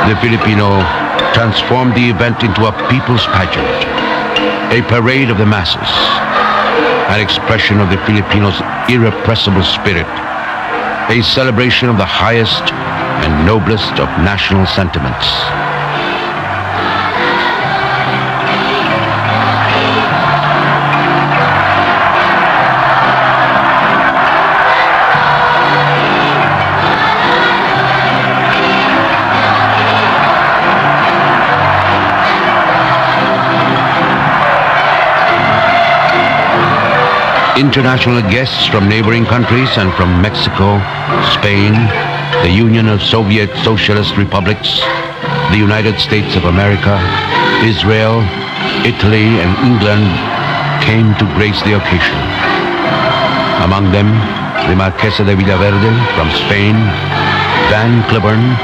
The Filipino transformed the event into a people's pageant, a parade of the masses, an expression of the Filipinos' irrepressible spirit, a celebration of the highest and noblest of national sentiments. International guests from neighboring countries and from Mexico, Spain, the Union of Soviet Socialist Republics, the United States of America, Israel, Italy, and England came to grace the occasion. Among them, the Marquesa de Villaverde from Spain, Van Cliburn,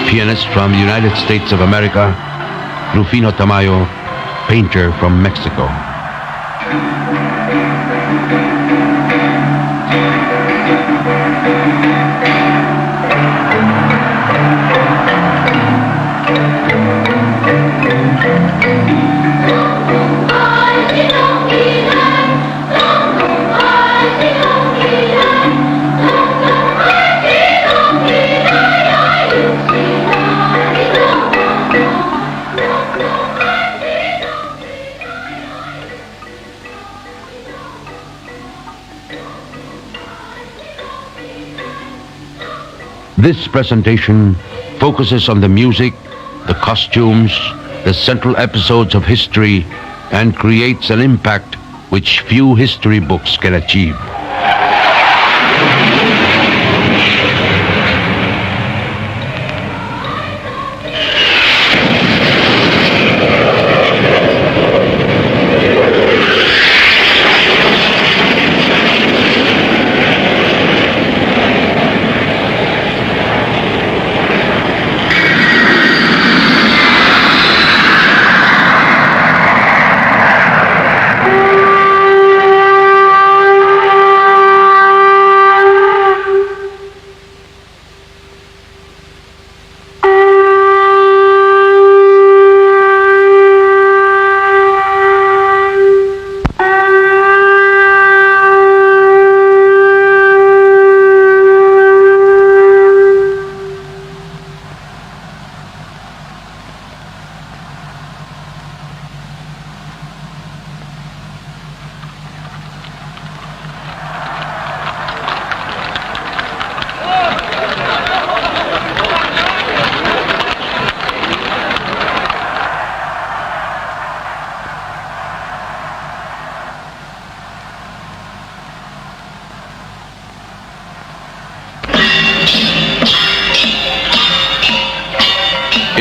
pianist from the United States of America, Rufino Tamayo, painter from Mexico. This presentation focuses on the music, the costumes, the central episodes of history, and creates an impact which few history books can achieve.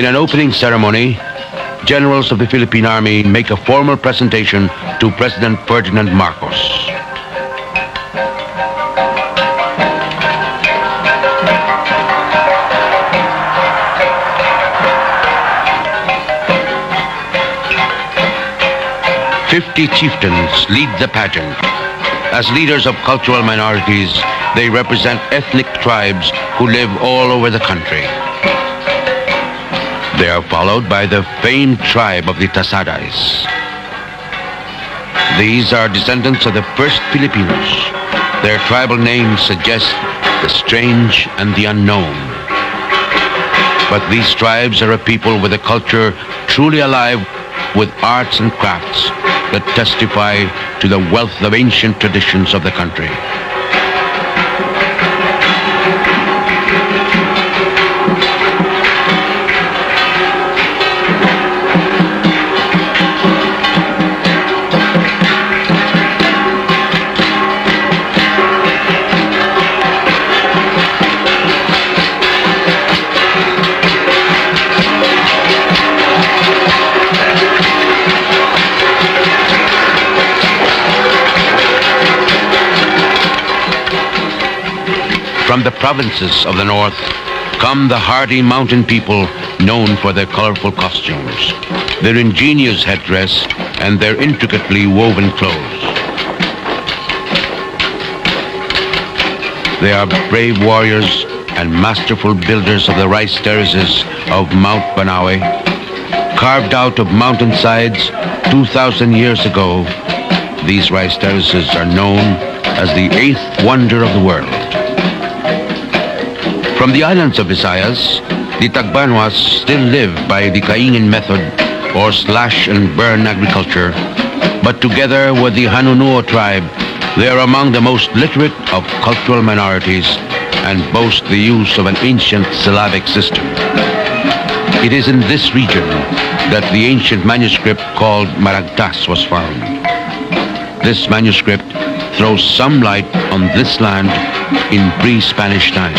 In an opening ceremony, generals of the Philippine Army make a formal presentation to President Ferdinand Marcos. "50 chieftains lead the pageant. As leaders of cultural minorities, they represent ethnic tribes who live all over the country. They are followed by the famed tribe of the Tasadas. These are descendants of the first Filipinos. Their tribal names suggest the strange and the unknown. But these tribes are a people with a culture truly alive with arts and crafts that testify to the wealth of ancient traditions of the country. From the provinces of the north come the hardy mountain people known for their colorful costumes, their ingenious headdress, and their intricately woven clothes. They are brave warriors and masterful builders of the rice terraces of Mount Banawe, carved out of mountainsides 2,000 years ago, these rice terraces are known as the eighth wonder of the world. From the islands of Visayas, the Tagbanwas still live by the Kaingin method or slash and burn agriculture, but together with the Hanunuo tribe, they are among the most literate of cultural minorities and boast the use of an ancient syllabic system. It is in this region that the ancient manuscript called Maragtas was found. This manuscript throws some light on this land in pre-Spanish times.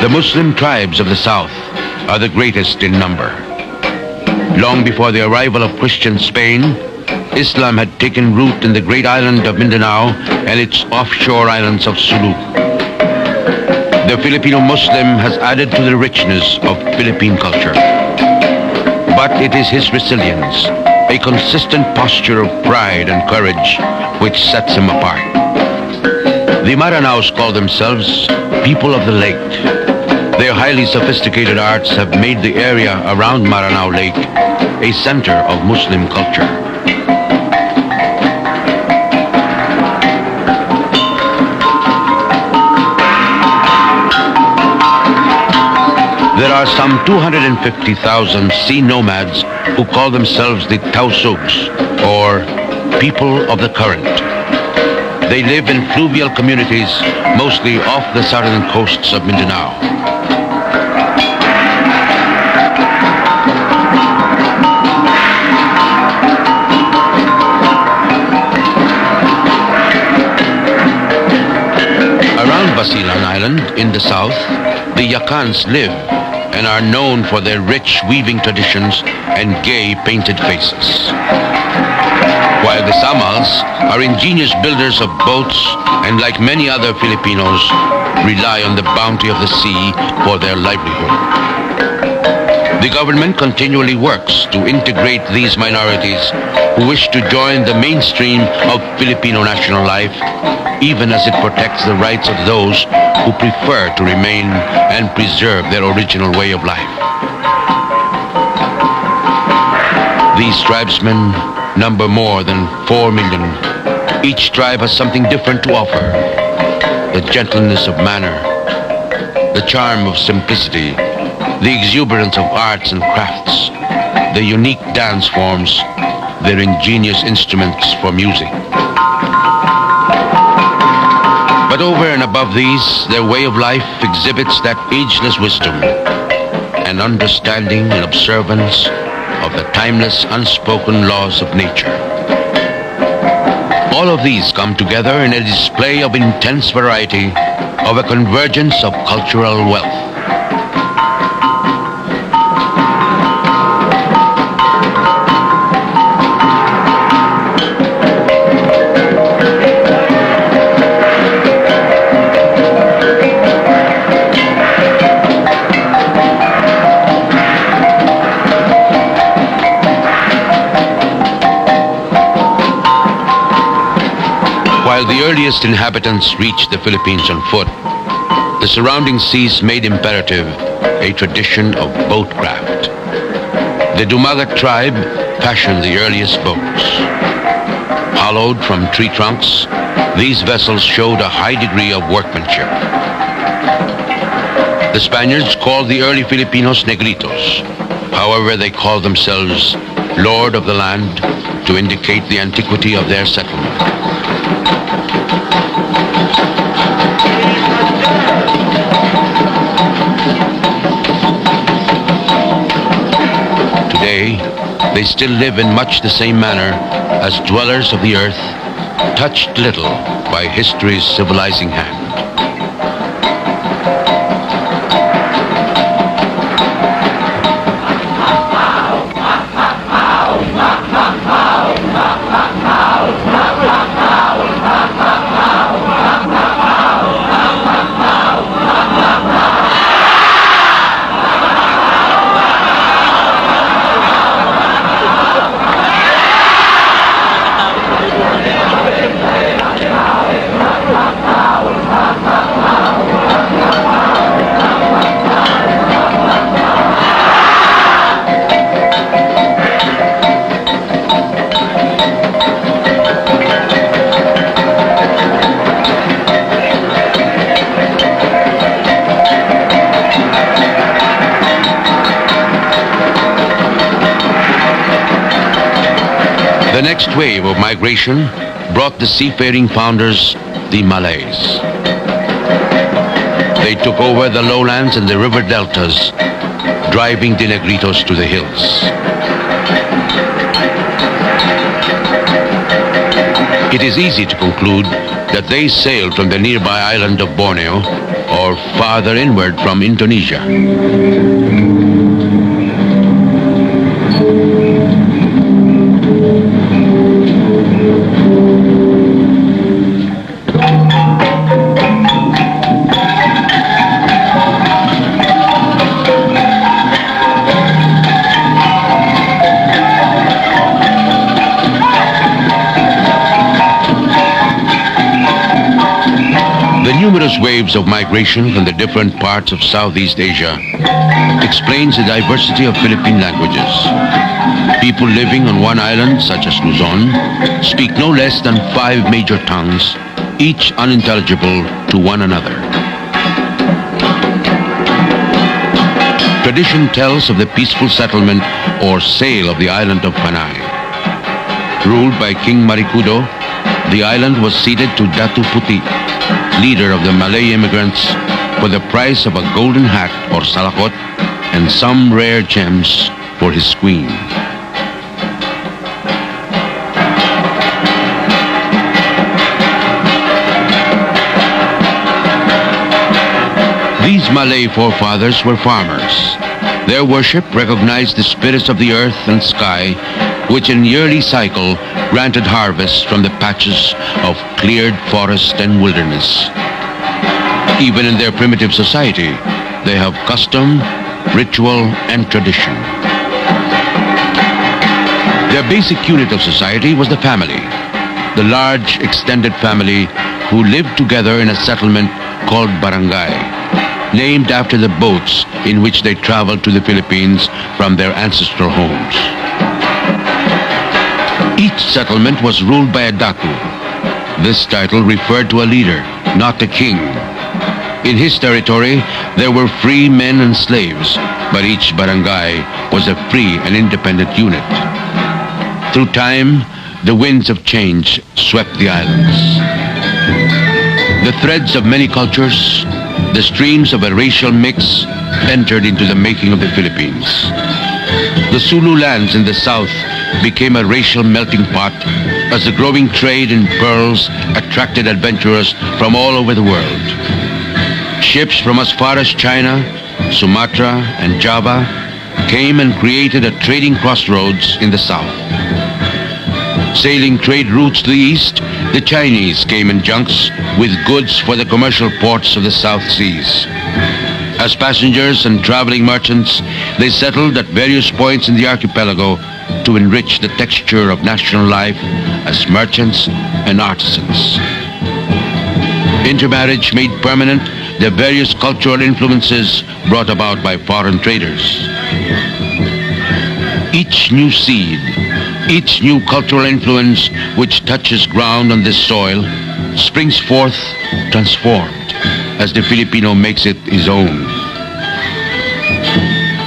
The Muslim tribes of the south are the greatest in number. Long before the arrival of Christian Spain, Islam had taken root in the great island of Mindanao and its offshore islands of Sulu. The Filipino Muslim has added to the richness of Philippine culture. But it is his resilience, a consistent posture of pride and courage, which sets him apart. The Maranaos call themselves people of the lake. Their highly sophisticated arts have made the area around Maranao Lake a center of Muslim culture. There are some 250,000 sea nomads who call themselves the Tausugs, or people of the current. They live in fluvial communities, mostly off the southern coasts of Mindanao. Basilan Island in the south, the Yakans live and are known for their rich weaving traditions and gay painted faces. While the Samals are ingenious builders of boats and, like many other Filipinos, rely on the bounty of the sea for their livelihood. The government continually works to integrate these minorities who wish to join the mainstream of Filipino national life, even as it protects the rights of those who prefer to remain and preserve their original way of life. These tribesmen number more than 4 million. Each tribe has something different to offer. The gentleness of manner, the charm of simplicity, the exuberance of arts and crafts, the unique dance forms, their ingenious instruments for music. But over and above these, their way of life exhibits that ageless wisdom and understanding and observance of the timeless, unspoken laws of nature. All of these come together in a display of intense variety, of a convergence of cultural wealth. While the earliest inhabitants reached the Philippines on foot, the surrounding seas made imperative a tradition of boatcraft. The Dumagat tribe fashioned the earliest boats. Hollowed from tree trunks, these vessels showed a high degree of workmanship. The Spaniards called the early Filipinos Negritos. However, they called themselves Lord of the Land to indicate the antiquity of their settlement. Today, they still live in much the same manner as dwellers of the earth, touched little by history's civilizing hand. The next wave of migration brought the seafaring founders, the Malays. They took over the lowlands and the river deltas, driving the Negritos to the hills. It is easy to conclude that they sailed from the nearby island of Borneo or farther inward from Indonesia. Numerous waves of migration from the different parts of Southeast Asia explains the diversity of Philippine languages. People living on one island, such as Luzon, speak no less than 5 major tongues, each unintelligible to one another. Tradition tells of the peaceful settlement or sale of the island of Panay. Ruled by King Marikudo, the island was ceded to Datu Puti, leader of the Malay immigrants, for the price of a golden hat or salakot and some rare gems for his queen. These Malay forefathers were farmers. Their worship recognized the spirits of the earth and sky, which in yearly cycle granted harvests from the patches of cleared forest and wilderness. Even in their primitive society, they have custom, ritual, and tradition. Their basic unit of society was the family, the large extended family who lived together in a settlement called barangay, named after the boats in which they traveled to the Philippines from their ancestral homes. Each settlement was ruled by a datu. This title referred to a leader, not a king. In his territory, there were free men and slaves, but each barangay was a free and independent unit. Through time, the winds of change swept the islands. The threads of many cultures, the streams of a racial mix entered into the making of the Philippines. The Sulu lands in the south became a racial melting pot as the growing trade in pearls attracted adventurers from all over the world. Ships from as far as China, Sumatra, and Java came and created a trading crossroads in the south. Sailing trade routes to the east, the Chinese came in junks with goods for the commercial ports of the South Seas. As passengers and traveling merchants, they settled at various points in the archipelago to enrich the texture of national life as merchants and artisans. Intermarriage made permanent the various cultural influences brought about by foreign traders. Each new seed, each new cultural influence which touches ground on this soil springs forth transformed as the Filipino makes it his own.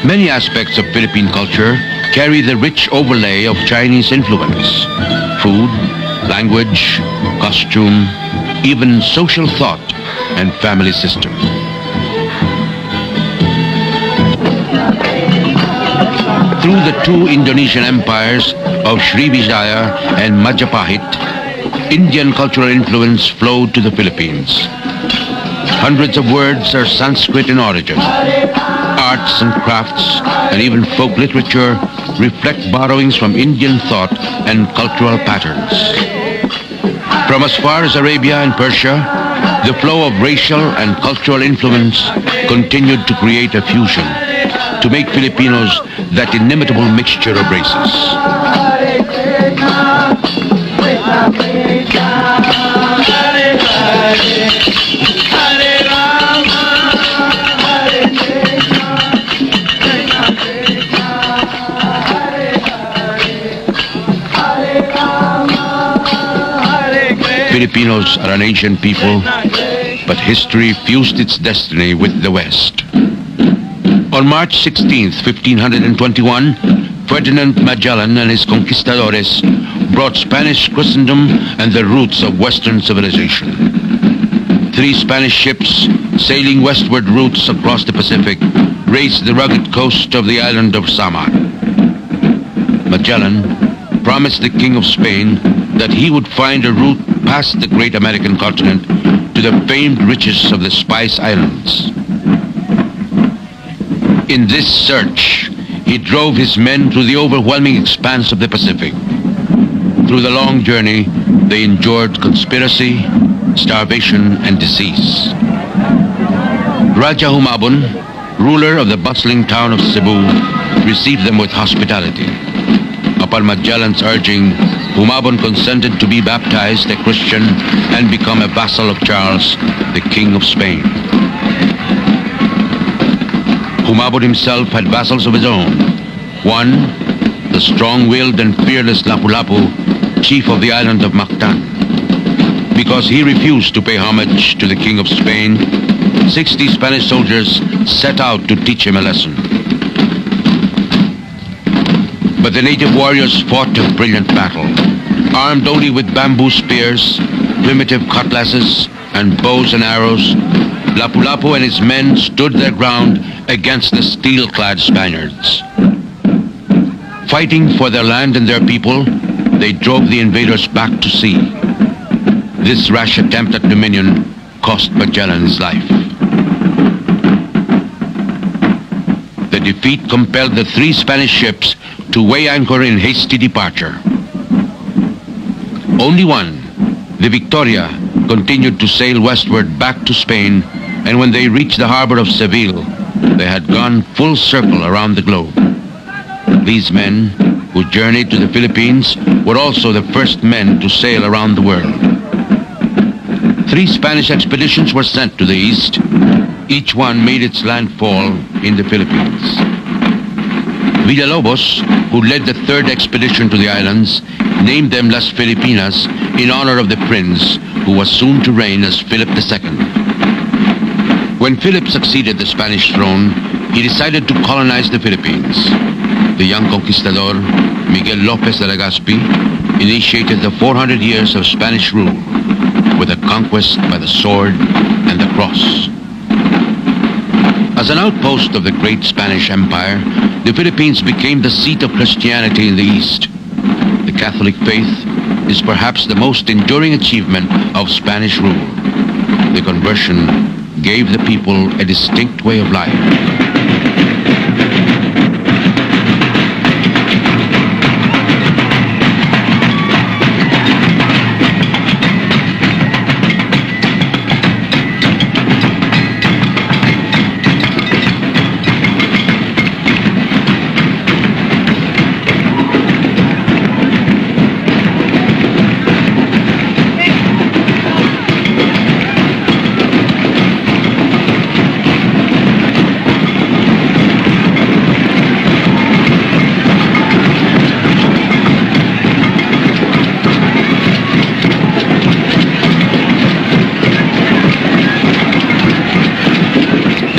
Many aspects of Philippine culture carry the rich overlay of Chinese influence. Food, language, costume, even social thought and family system. Through the 2 Indonesian empires of Sriwijaya and Majapahit, Indian cultural influence flowed to the Philippines. Hundreds of words are Sanskrit in origin. Arts and crafts and even folk literature reflect borrowings from Indian thought and cultural patterns. From as far as Arabia and Persia, the flow of racial and cultural influence continued to create a fusion, to make Filipinos that inimitable mixture of races. Filipinos are an ancient people, but history fused its destiny with the West. On March 16, 1521, Ferdinand Magellan and his conquistadores brought Spanish Christendom and the roots of Western civilization. 3 Spanish ships sailing westward routes across the Pacific raced the rugged coast of the island of Samar. Magellan promised the King of Spain that he would find a route past the great American continent to the famed riches of the Spice Islands. In this search, he drove his men through the overwhelming expanse of the Pacific. Through the long journey, they endured conspiracy, starvation, and disease. Raja Humabon, ruler of the bustling town of Cebu, received them with hospitality. Upon Magellan's urging, Humabon consented to be baptized a Christian and become a vassal of Charles, the King of Spain. Humabon himself had vassals of his own. One, the strong-willed and fearless Lapu-Lapu, chief of the island of Mactan. Because he refused to pay homage to the King of Spain, 60 Spanish soldiers set out to teach him a lesson. But the native warriors fought a brilliant battle. Armed only with bamboo spears, primitive cutlasses, and bows and arrows, Lapu-Lapu and his men stood their ground against the steel-clad Spaniards. Fighting for their land and their people, they drove the invaders back to sea. This rash attempt at dominion cost Magellan his life. The defeat compelled the 3 Spanish ships to weigh anchor in hasty departure. Only one, the Victoria, continued to sail westward back to Spain, and when they reached the harbor of Seville, they had gone full circle around the globe. These men, who journeyed to the Philippines, were also the first men to sail around the world. 3 Spanish expeditions were sent to the east. Each one made its landfall in the Philippines. Villalobos, who led the 3rd expedition to the islands, named them Las Filipinas in honor of the prince who was soon to reign as Philip II. When Philip succeeded the Spanish throne, he decided to colonize the Philippines. The young conquistador, Miguel Lopez de Legazpi, initiated the 400 years of Spanish rule with a conquest by the sword and the cross. As an outpost of the great Spanish Empire, the Philippines became the seat of Christianity in the East. The Catholic faith is perhaps the most enduring achievement of Spanish rule. The conversion gave the people a distinct way of life.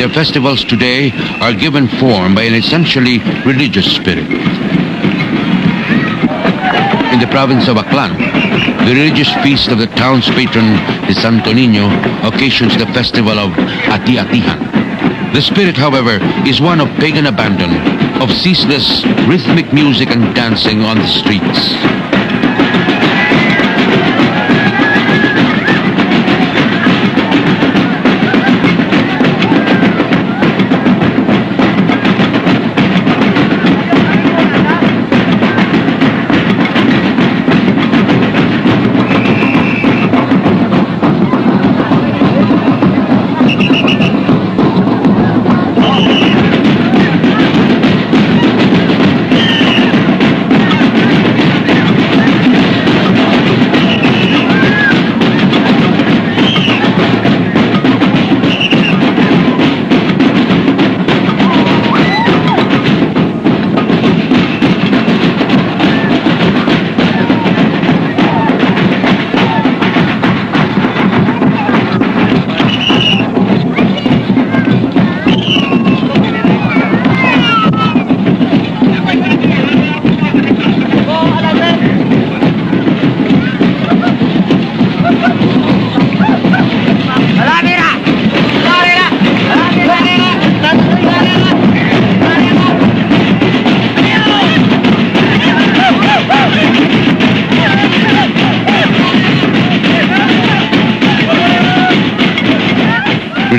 Their festivals today are given form by an essentially religious spirit. In the province of Aklan, the religious feast of the town's patron, the Santo Niño, occasions the festival of Ati-Atihan. The spirit, however, is one of pagan abandon, of ceaseless rhythmic music and dancing on the streets.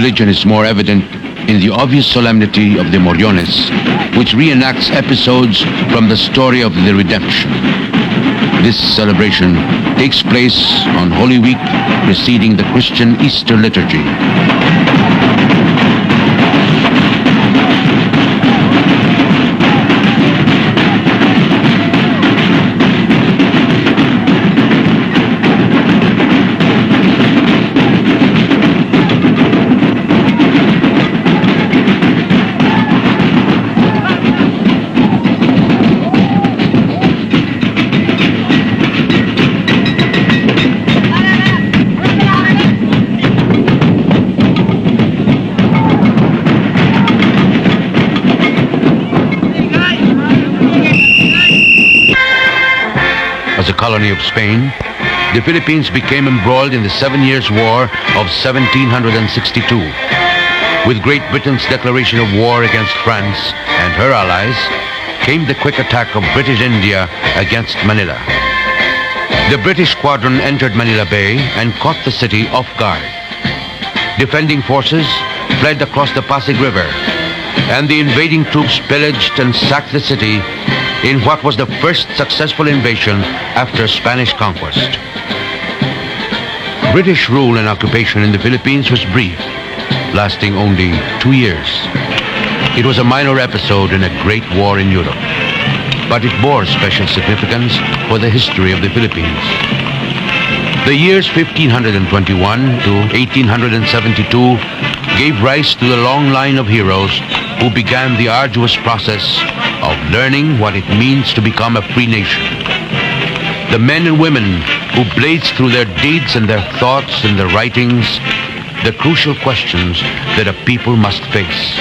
religion is more evident in the obvious solemnity of the Moriones, which reenacts episodes from the story of the redemption. This celebration takes place on Holy Week preceding the Christian Easter liturgy. As a colony of Spain, the Philippines became embroiled in the 7 Years' War of 1762. With Great Britain's declaration of war against France and her allies, came the quick attack of British India against Manila. The British squadron entered Manila Bay and caught the city off guard. Defending forces fled across the Pasig River, and the invading troops pillaged and sacked the city in what was the first successful invasion after Spanish conquest. British rule and occupation in the Philippines was brief, lasting only 2 years. It was a minor episode in a great war in Europe, but it bore special significance for the history of the Philippines. The years 1521 to 1872 gave rise to the long line of heroes who began the arduous process of learning what it means to become a free nation. The men and women who blazed through their deeds and their thoughts and their writings the crucial questions that a people must face.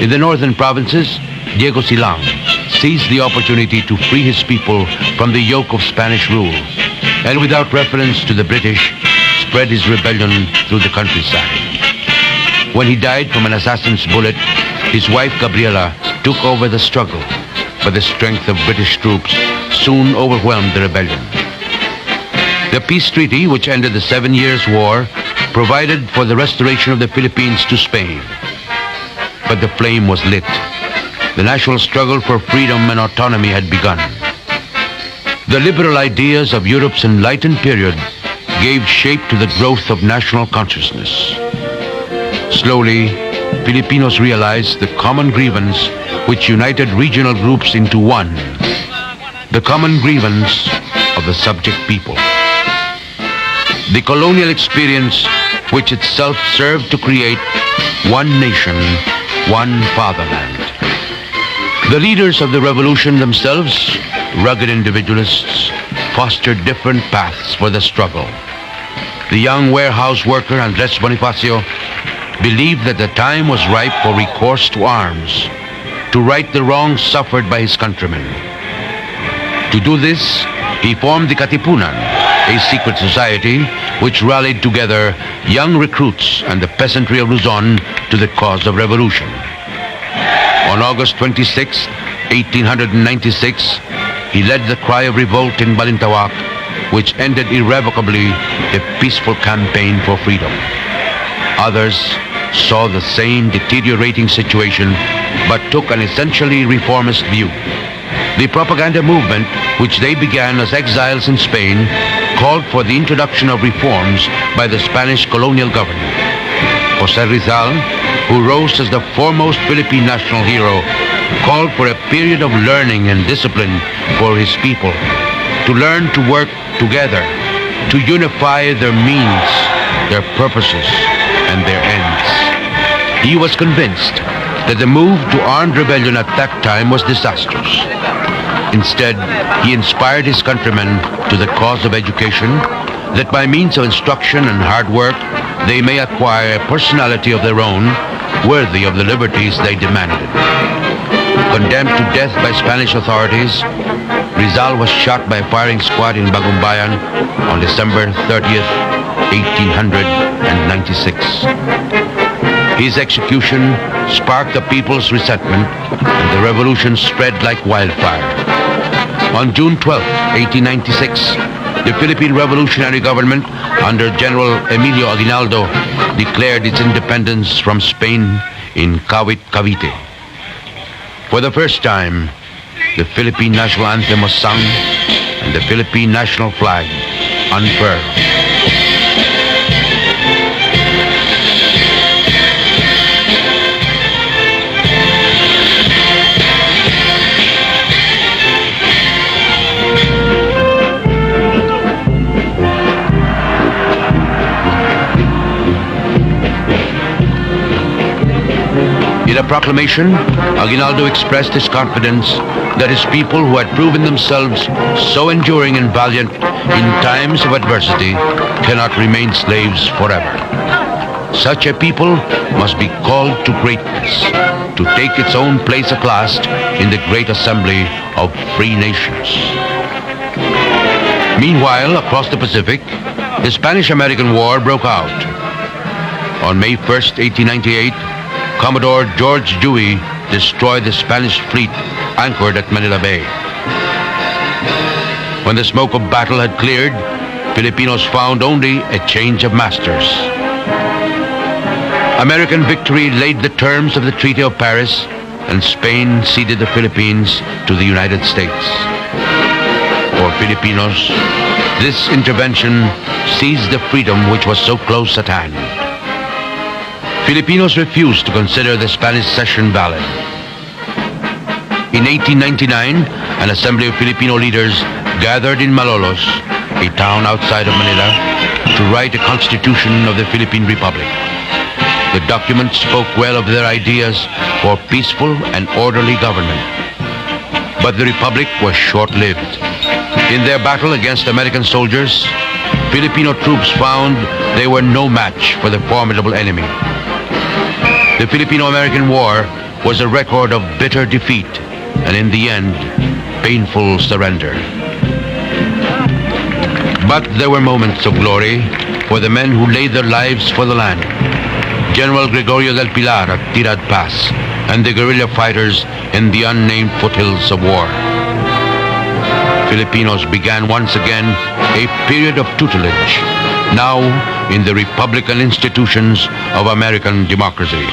In the northern provinces, Diego Silang seized the opportunity to free his people from the yoke of Spanish rule, and without reference to the British, spread his rebellion through the countryside. When he died from an assassin's bullet, his wife Gabriela took over the struggle, but the strength of British troops soon overwhelmed the rebellion. The peace treaty, which ended the 7 Years' War, provided for the restoration of the Philippines to Spain. But the flame was lit. The national struggle for freedom and autonomy had begun. The liberal ideas of Europe's enlightened period gave shape to the growth of national consciousness. Slowly, Filipinos realized the common grievance which united regional groups into one, the common grievance of the subject people. The colonial experience which itself served to create one nation, one fatherland. The leaders of the revolution themselves, rugged individualists, fostered different paths for the struggle. The young warehouse worker Andres Bonifacio believed that the time was ripe for recourse to arms, to right the wrongs suffered by his countrymen. To do this, he formed the Katipunan, a secret society which rallied together young recruits and the peasantry of Luzon to the cause of revolution. On August 26, 1896, he led the cry of revolt in Balintawak, which ended irrevocably the peaceful campaign for freedom. Others saw the same deteriorating situation, but took an essentially reformist view. The propaganda movement, which they began as exiles in Spain, called for the introduction of reforms by the Spanish colonial government. Jose Rizal, who rose as the foremost Philippine national hero, called for a period of learning and discipline for his people, to learn to work together, to unify their means, their purposes, and their ends. He was convinced that the move to armed rebellion at that time was disastrous. Instead, he inspired his countrymen to the cause of education, that by means of instruction and hard work, they may acquire a personality of their own, worthy of the liberties they demanded. Condemned to death by Spanish authorities, Rizal was shot by a firing squad in Bagumbayan on December 30th, 1896. His execution sparked the people's resentment, and the revolution spread like wildfire. On June 12, 1896, the Philippine Revolutionary Government under General Emilio Aguinaldo declared its independence from Spain in Kawit, Cavite. For the first time, the Philippine national anthem was sung and the Philippine national flag unfurled. In a proclamation, Aguinaldo expressed his confidence that his people who had proven themselves so enduring and valiant in times of adversity cannot remain slaves forever. Such a people must be called to greatness, to take its own place at last in the great assembly of free nations. Meanwhile, across the Pacific, the Spanish-American War broke out. On May 1st, 1898, Commodore George Dewey destroyed the Spanish fleet anchored at Manila Bay. When the smoke of battle had cleared, Filipinos found only a change of masters. American victory laid the terms of the Treaty of Paris, and Spain ceded the Philippines to the United States. For Filipinos, this intervention seized the freedom which was so close at hand. Filipinos refused to consider the Spanish cession valid. In 1899, an assembly of Filipino leaders gathered in Malolos, a town outside of Manila, to write a constitution of the Philippine Republic. The document spoke well of their ideas for peaceful and orderly government. But the Republic was short-lived. In their battle against American soldiers, Filipino troops found they were no match for the formidable enemy. The Filipino-American War was a record of bitter defeat and, in the end, painful surrender. But there were moments of glory for the men who laid their lives for the land. General Gregorio del Pilar at Tirad Pass and the guerrilla fighters in the unnamed foothills of war. Filipinos began once again a period of tutelage, now in the republican institutions of American democracy.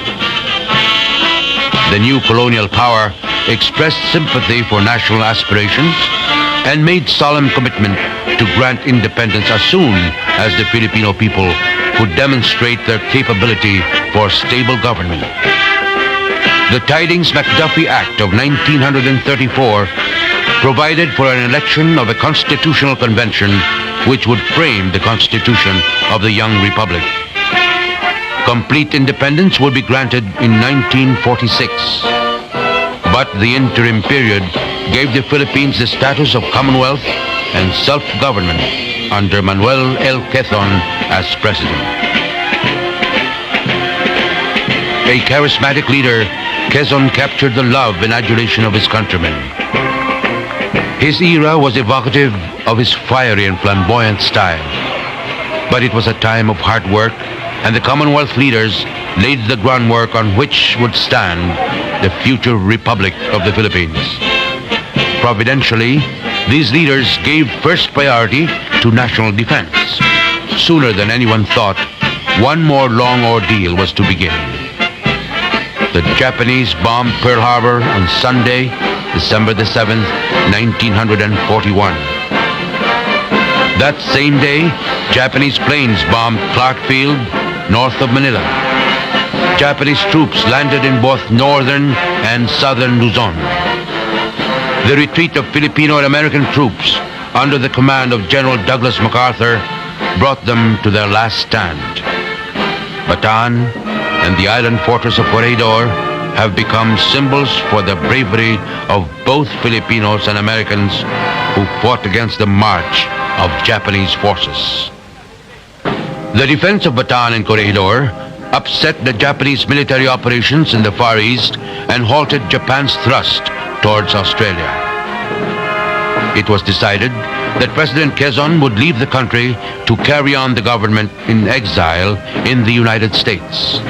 The new colonial power expressed sympathy for national aspirations and made solemn commitment to grant independence as soon as the Filipino people could demonstrate their capability for stable government. The Tidings-McDuffie Act of 1934 provided for an election of a constitutional convention which would frame the constitution of the young republic. Complete independence would be granted in 1946. But the interim period gave the Philippines the status of Commonwealth and self-government under Manuel L. Quezon as president. A charismatic leader, Quezon captured the love and adulation of his countrymen. His era was evocative of his fiery and flamboyant style. But it was a time of hard work, and the Commonwealth leaders laid the groundwork on which would stand the future Republic of the Philippines. Providentially, these leaders gave first priority to national defense. Sooner than anyone thought, one more long ordeal was to begin. The Japanese bombed Pearl Harbor on Sunday, December the 7th, 1941. That same day, Japanese planes bombed Clark Field, north of Manila. Japanese troops landed in both northern and southern Luzon. The retreat of Filipino and American troops under the command of General Douglas MacArthur brought them to their last stand. Bataan and the island fortress of Corregidor have become symbols for the bravery of both Filipinos and Americans who fought against the march of Japanese forces. The defense of Bataan and Corregidor upset the Japanese military operations in the Far East and halted Japan's thrust towards Australia. It was decided that President Quezon would leave the country to carry on the government in exile in the United States.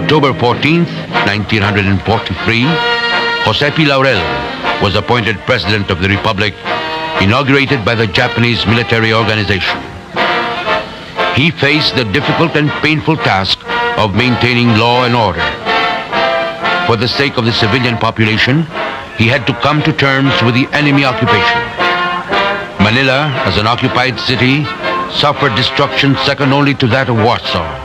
October 14th, 1943, Jose P. Laurel was appointed President of the Republic, inaugurated by the Japanese military organization. He faced the difficult and painful task of maintaining law and order. For the sake of the civilian population, he had to come to terms with the enemy occupation. Manila, as an occupied city, suffered destruction second only to that of Warsaw.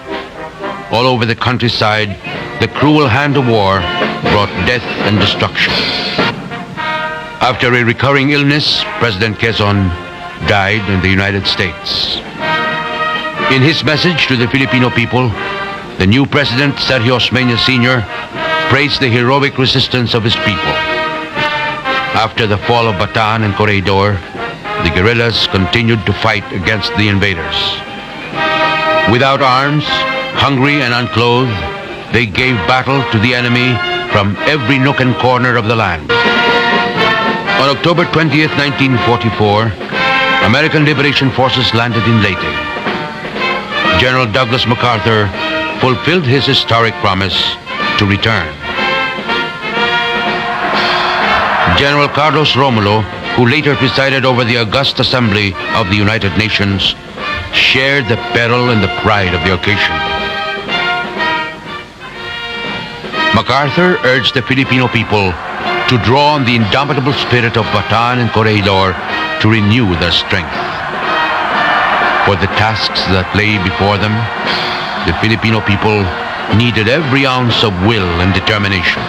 All over the countryside, the cruel hand of war brought death and destruction. After a recurring illness, President Quezon died in the United States. In his message to the Filipino people, the new President, Sergio Osmeña Sr., praised the heroic resistance of his people. After the fall of Bataan and Corregidor, the guerrillas continued to fight against the invaders. Without arms, hungry and unclothed, they gave battle to the enemy from every nook and corner of the land. On October 20th, 1944, American Liberation Forces landed in Leyte. General Douglas MacArthur fulfilled his historic promise to return. General Carlos Romulo, who later presided over the august assembly of the United Nations, shared the peril and the pride of the occasion. MacArthur urged the Filipino people to draw on the indomitable spirit of Bataan and Corregidor to renew their strength. For the tasks that lay before them, the Filipino people needed every ounce of will and determination.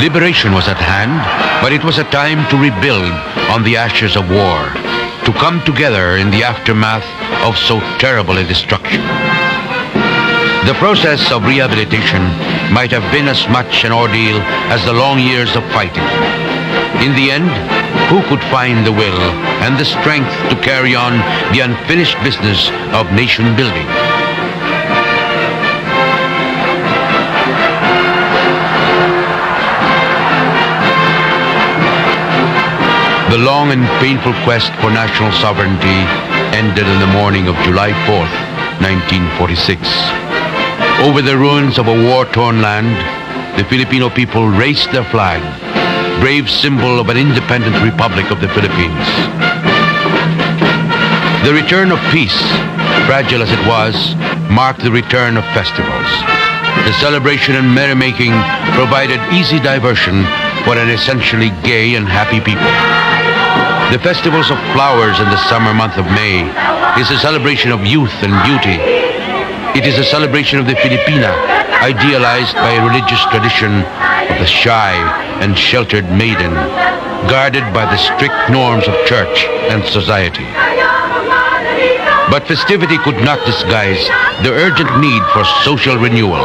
Liberation was at hand, but it was a time to rebuild on the ashes of war, to come together in the aftermath of so terrible a destruction. The process of rehabilitation might have been as much an ordeal as the long years of fighting. In the end, who could find the will and the strength to carry on the unfinished business of nation building? The long and painful quest for national sovereignty ended in the morning of July 4th, 1946. Over the ruins of a war-torn land, the Filipino people raised their flag, brave symbol of an independent republic of the Philippines. The return of peace, fragile as it was, marked the return of festivals. The celebration and merrymaking provided easy diversion for an essentially gay and happy people. The festivals of flowers in the summer month of May is a celebration of youth and beauty. It is a celebration of the Filipina, idealized by a religious tradition of the shy and sheltered maiden, guarded by the strict norms of church and society. But festivity could not disguise the urgent need for social renewal.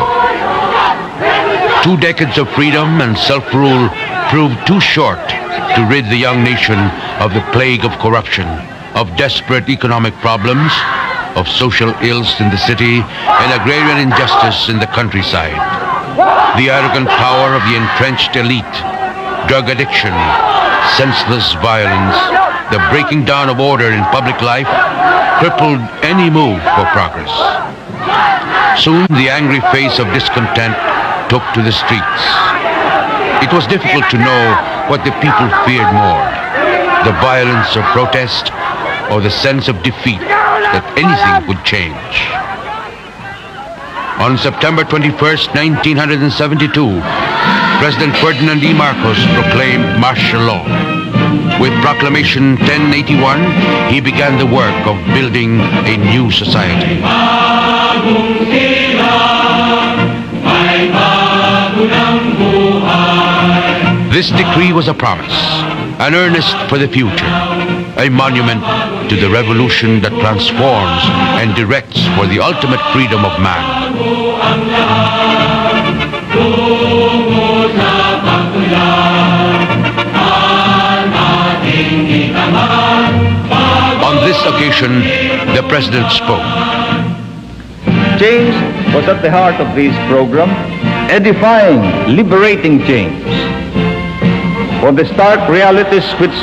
2 decades of freedom and self-rule proved too short to rid the young nation of the plague of corruption, of desperate economic problems, of social ills in the city, and agrarian injustice in the countryside. The arrogant power of the entrenched elite, drug addiction, senseless violence, the breaking down of order in public life crippled any move for progress. Soon the angry face of discontent took to the streets. It was difficult to know what the people feared more, the violence of protest or the sense of defeat that anything would change. On September 21st, 1972, President Ferdinand E. Marcos proclaimed martial law. With Proclamation 1081, he began the work of building a new society. This decree was a promise, an earnest for the future, a monument to the revolution that transforms and directs for the ultimate freedom of man. On this occasion, the President spoke. Change was at the heart of this program, edifying, liberating change. For the stark realities which